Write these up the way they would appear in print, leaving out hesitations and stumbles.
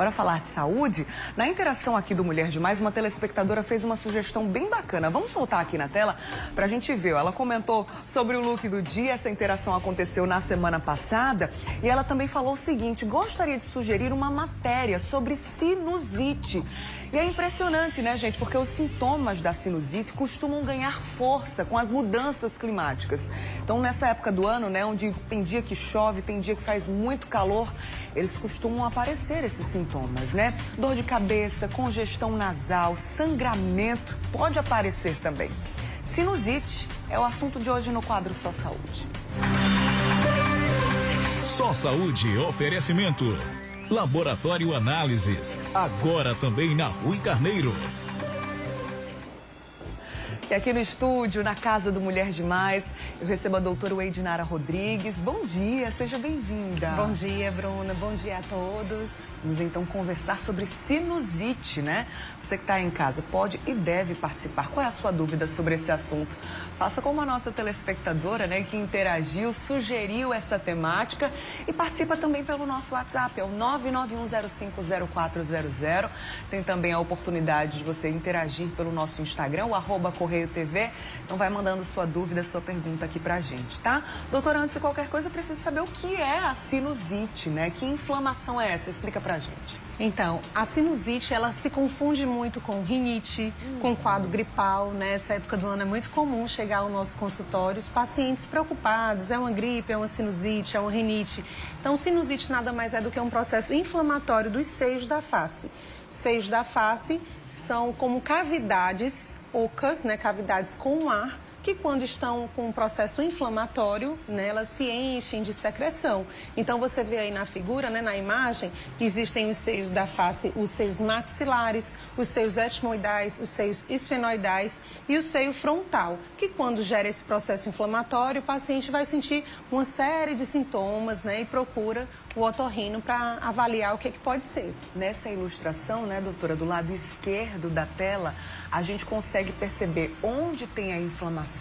Bora falar de saúde? Na interação aqui do Mulher Demais, uma telespectadora fez uma sugestão bem bacana. Vamos soltar aqui na tela pra gente ver. Ela comentou sobre o look do dia, essa interação aconteceu na semana passada. E ela também falou o seguinte, gostaria de sugerir uma matéria sobre sinusite. E é impressionante, né, gente? Porque os sintomas da sinusite costumam ganhar força com as mudanças climáticas. Então, nessa época do ano, né, onde tem dia que chove, tem dia que faz muito calor, eles costumam aparecer esses sintomas, né? Dor de cabeça, congestão nasal, sangramento, pode aparecer também. Sinusite é o assunto de hoje no quadro Só Saúde. Só Saúde, oferecimento. Laboratório Análises, agora também na Rui Carneiro. E aqui no estúdio, na Casa do Mulher Demais, eu recebo a doutora Weidinara Rodrigues. Bom dia, seja bem-vinda. Bom dia, Bruna. Bom dia a todos. Vamos então conversar sobre sinusite, né? Você que está em casa pode e deve participar. Qual é a sua dúvida sobre esse assunto? Faça como a nossa telespectadora, né, que interagiu, sugeriu essa temática e participa também pelo nosso WhatsApp, é o 991050400. Tem também a oportunidade de você interagir pelo nosso Instagram, o @CorreioTV. Então vai mandando sua dúvida, sua pergunta aqui pra gente, tá? Doutora, antes de qualquer coisa, eu preciso saber o que é a sinusite, né? Que inflamação é essa? Explica pra gente. Então, a sinusite, ela se confunde muito com rinite, com quadro gripal, né? Essa época do ano é muito comum chegar ao nosso consultório os pacientes preocupados, é uma gripe, é uma sinusite, é uma rinite. Então, sinusite nada mais é do que um processo inflamatório dos seios da face. Seios da face são como cavidades ocas, né? Cavidades com ar, que quando estão com um processo inflamatório, né, elas se enchem de secreção. Então, você vê aí na figura, né, na imagem, existem os seios da face, os seios maxilares, os seios etmoidais, os seios esfenoidais e o seio frontal, que quando gera esse processo inflamatório, o paciente vai sentir uma série de sintomas, né, e procura o otorrino para avaliar o que pode ser. Nessa ilustração, né, doutora, do lado esquerdo da tela, a gente consegue perceber onde tem a inflamação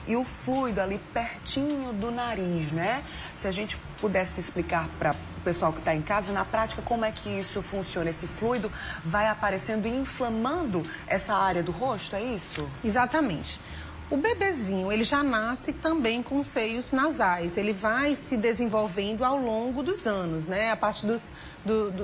e o fluido ali pertinho do nariz, né? Se a gente pudesse explicar para o pessoal que está em casa, na prática, como é que isso funciona? Esse fluido vai aparecendo e inflamando essa área do rosto, é isso? Exatamente. O bebezinho, ele já nasce também com seios nasais, ele vai se desenvolvendo ao longo dos anos, né? A partir do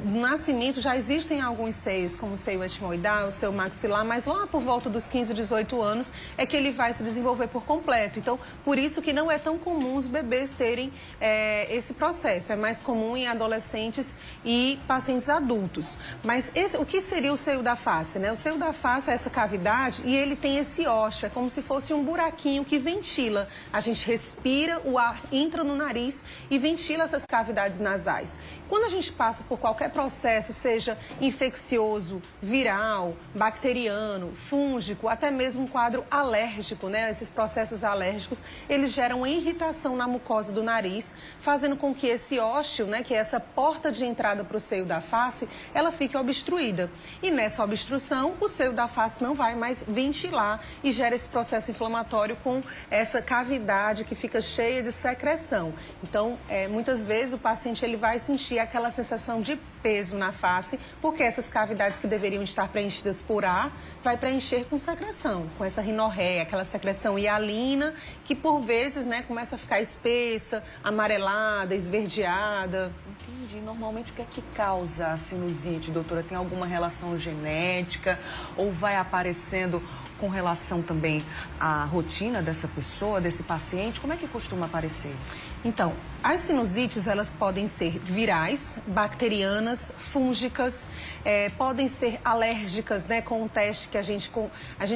nascimento já existem alguns seios, como o seio etmoidal, o seio maxilar, mas lá por volta dos 15, 18 anos é que ele vai se desenvolver por completo. Então, por isso que não é tão comum os bebês terem esse processo, é mais comum em adolescentes e pacientes adultos. Mas o que seria o seio da face, né? O seio da face é essa cavidade e ele tem esse ósseo, é como se fosse um buraquinho que ventila. A gente respira, o ar entra no nariz e ventila essas cavidades nasais. Quando a gente passa por qualquer processo, seja infeccioso, viral, bacteriano, fúngico, até mesmo um quadro alérgico, né? Esses processos alérgicos, eles geram irritação na mucosa do nariz, fazendo com que esse ósseo, né, que é essa porta de entrada para o seio da face, ela fique obstruída. E nessa obstrução, o seio da face não vai mais ventilar e gera esse processo inflamatório com essa cavidade que fica cheia de secreção. Então, muitas vezes o paciente ele vai sentir aquela sensação de peso na face, porque essas cavidades que deveriam estar preenchidas por ar, vai preencher com secreção, com essa rinorreia, aquela secreção hialina, que por vezes, né, começa a ficar espessa, amarelada, esverdeada. Entendi. Normalmente o que é que causa a sinusite, doutora? Tem alguma relação genética ou vai aparecendo com relação também à rotina dessa pessoa, desse paciente? Como é que costuma aparecer? Então, as sinusites, elas podem ser virais, bacterianas, fúngicas, podem ser alérgicas, né, com um teste que a gente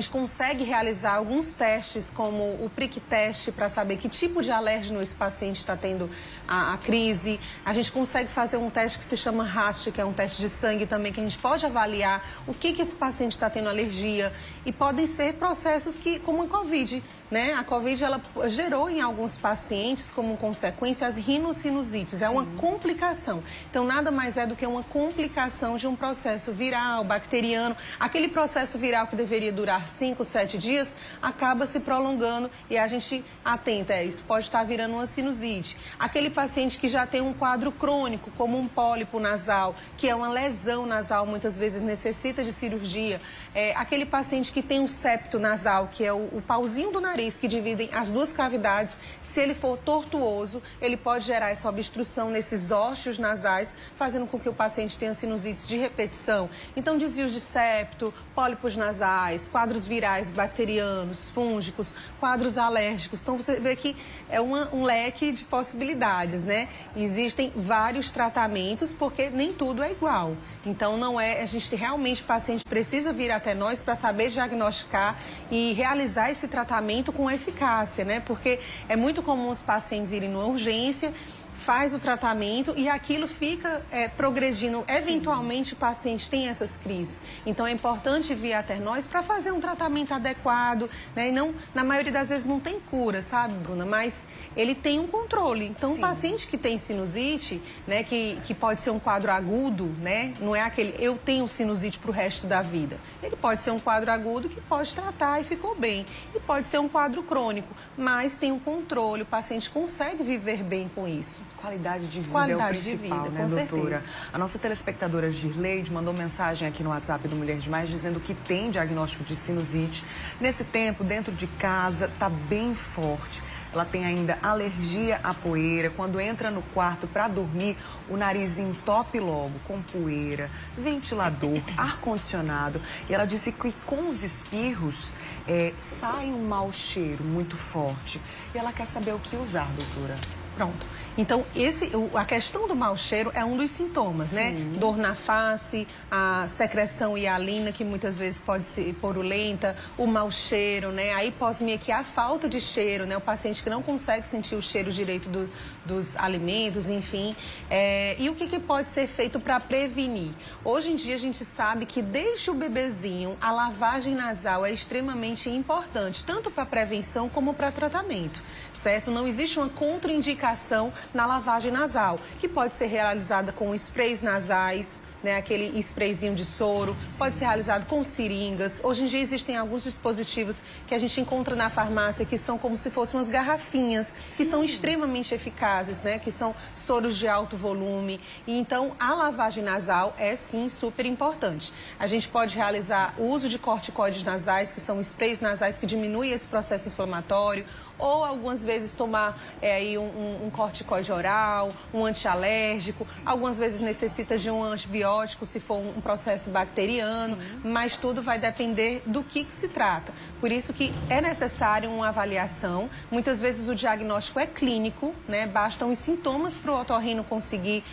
consegue realizar alguns testes, como o prick teste, para saber que tipo de alérgeno esse paciente está tendo a crise. A gente consegue fazer um teste que se chama RAST, que é um teste de sangue também, que a gente pode avaliar o que esse paciente está tendo alergia. E podem ser processos como a Covid, né? A Covid, ela gerou em alguns pacientes como um sequência as rinossinusites. É uma complicação. Então, nada mais é do que uma complicação de um processo viral, bacteriano. Aquele processo viral que deveria durar 5, 7 dias, acaba se prolongando e a gente atenta, isso pode estar virando uma sinusite. Aquele paciente que já tem um quadro crônico, como um pólipo nasal, que é uma lesão nasal, muitas vezes necessita de cirurgia. Aquele paciente que tem um septo nasal, que é o pauzinho do nariz que dividem as duas cavidades, se ele for tortuoso, ele pode gerar essa obstrução nesses ósseos nasais, fazendo com que o paciente tenha sinusites de repetição. Então, desvios de septo, pólipos nasais, quadros virais, bacterianos, fúngicos, quadros alérgicos. Então, você vê que é um leque de possibilidades, né? Existem vários tratamentos, porque nem tudo é igual. Então, a gente realmente, o paciente precisa vir até nós para saber diagnosticar e realizar esse tratamento com eficácia, né? Porque é muito comum os pacientes irem numa urgência, faz o tratamento e aquilo fica progredindo. Eventualmente, o paciente tem essas crises. Então, é importante vir até nós para fazer um tratamento adequado, né? E não, na maioria das vezes não tem cura, sabe, Bruna? Mas ele tem um controle. Então, o paciente que tem sinusite, né, que pode ser um quadro agudo, né? Não é aquele, eu tenho sinusite para o resto da vida. Ele pode ser um quadro agudo que pode tratar e ficou bem. E pode ser um quadro crônico, mas tem um controle, o paciente consegue viver bem com isso. Qualidade de vida Qualidade é o principal, de vida, né, com doutora? certeza. A nossa telespectadora Girleide mandou mensagem aqui no WhatsApp do Mulher Demais dizendo que tem diagnóstico de sinusite. Nesse tempo, dentro de casa, tá bem forte. Ela tem ainda alergia à poeira. Quando entra no quarto para dormir, o nariz entope logo com poeira, ventilador, ar-condicionado. E ela disse que com os espirros sai um mau cheiro muito forte. E ela quer saber o que usar, doutora. Pronto. Então, a questão do mau cheiro é um dos sintomas, né? Dor na face, a secreção hialina, que muitas vezes pode ser purulenta, o mau cheiro, né? A hiposmia, que é a falta de cheiro, né? O paciente que não consegue sentir o cheiro direito dos alimentos, enfim. E o que pode ser feito para prevenir? Hoje em dia, a gente sabe que desde o bebezinho, a lavagem nasal é extremamente importante, tanto para prevenção como para tratamento, certo? Não existe uma contraindicação na lavagem nasal, que pode ser realizada com sprays nasais, né, aquele sprayzinho de soro, pode ser realizado com seringas. Hoje em dia existem alguns dispositivos que a gente encontra na farmácia que são como se fossem umas garrafinhas, que são extremamente eficazes, né, que são soros de alto volume. E então a lavagem nasal é sim super importante. A gente pode realizar o uso de corticoides nasais, que são sprays nasais que diminuem esse processo inflamatório, ou algumas vezes tomar aí um corticoide oral, um antialérgico, algumas vezes necessita de um antibiótico se for um processo bacteriano, mas tudo vai depender do que se trata. Por isso que é necessário uma avaliação, muitas vezes o diagnóstico é clínico, né? Bastam os sintomas para o otorrino conseguir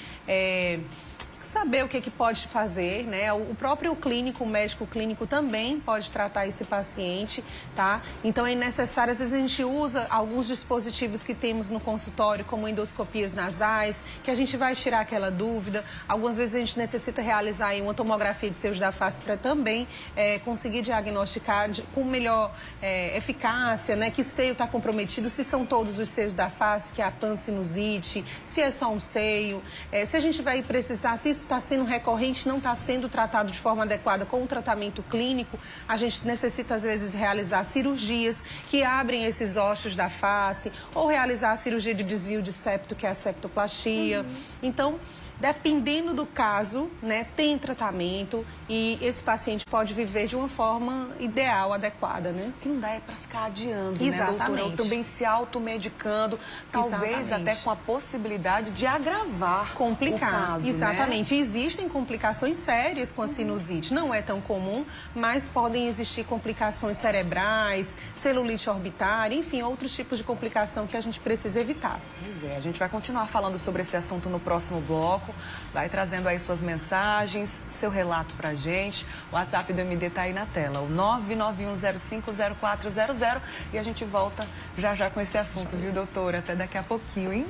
saber o que pode fazer, né? O próprio clínico, o médico clínico também pode tratar esse paciente, tá? Então é necessário, às vezes a gente usa alguns dispositivos que temos no consultório, como endoscopias nasais, que a gente vai tirar aquela dúvida. Algumas vezes a gente necessita realizar aí uma tomografia de seios da face para também conseguir diagnosticar com melhor eficácia, né? Que seio está comprometido, se são todos os seios da face, que é a pansinusite, se é só um seio, se a gente vai precisar, se isso está sendo recorrente, não está sendo tratado de forma adequada com o tratamento clínico, a gente necessita, às vezes, realizar cirurgias que abrem esses ossos da face, ou realizar a cirurgia de desvio de septo, que é a septoplastia. Então, dependendo do caso, né, tem tratamento e esse paciente pode viver de uma forma ideal, adequada, né? O que não dá é para ficar adiando, Exatamente. né, doutora? Ou também se automedicando, talvez até com a possibilidade de agravar o caso, Exatamente. Né? Existem complicações sérias com a sinusite. Não é tão comum, mas podem existir complicações cerebrais, celulite orbitária, enfim, outros tipos de complicação que a gente precisa evitar. Pois é, a gente vai continuar falando sobre esse assunto no próximo bloco. Vai trazendo aí suas mensagens, seu relato pra gente. O WhatsApp do MD tá aí na tela, o 991050400. E a gente volta já com esse assunto, viu, doutora? Até daqui a pouquinho, hein?